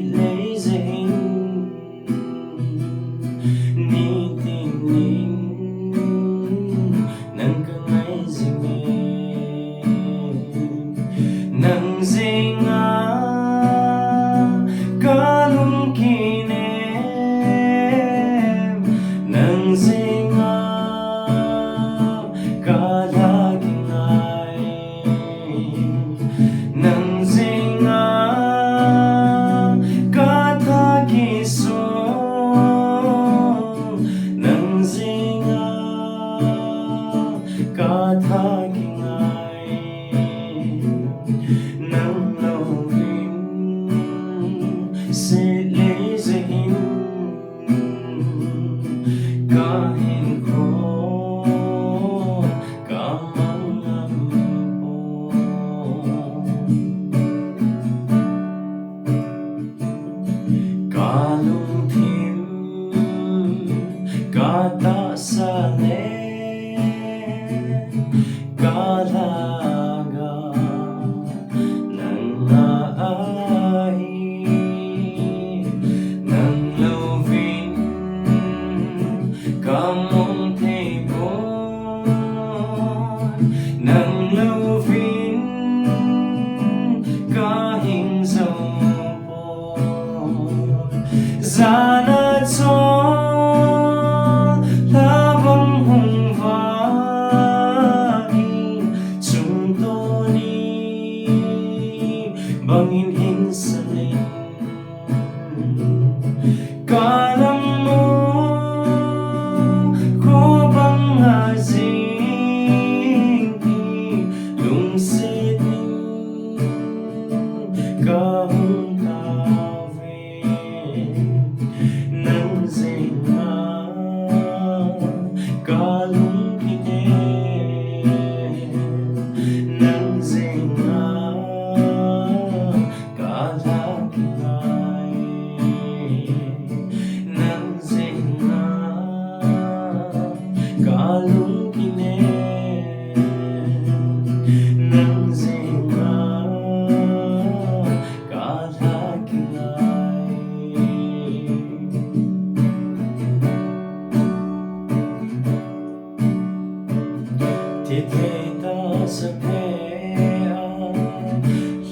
Setlei ni tinin nang kangai zingin nang zinga kalung kinem nang zinga kalaging ay nang zinga nang zinga kataging ay nang lovin Setlei kahin ko kamangampo kalung tim kata sale kalaga nang ngai nang lovin kamong tebon nang lovin kahing zopon sana cho labang hong vai chung to ni bangin hinsalin kalam mo ko bang azing lungsitin kahong nang zinga kalung kinem nang zinga kalaging ay nang zinga kalung kinem nang zinga kalaging ay Titita sa pea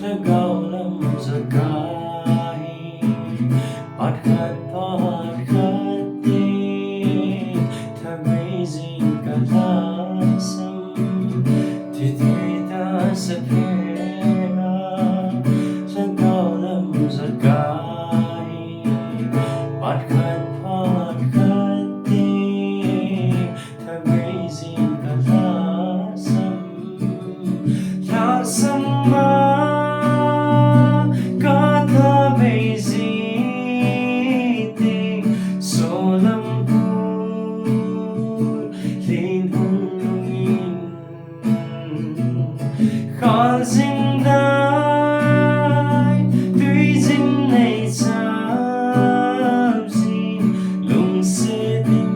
lagaw lam sa kahit patkat din tabizing kalasam Titita sa pea lagaw lam sa kahit patkat din tabizing sama kata beziting solampur linhungin kalsingdai tui zinglei sabsin lungsitin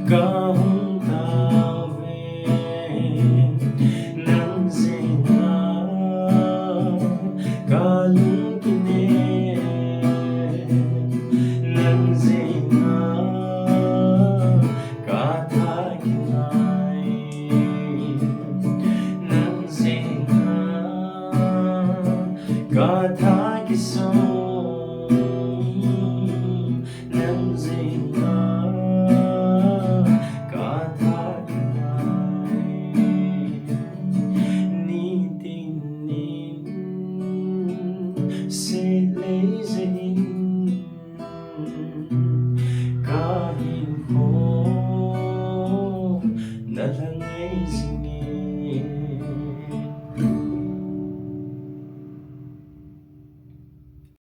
kahong nang zinga kalung kinem nang zinga kataging ay nang zinga katagisom nang zinga kataging Setlei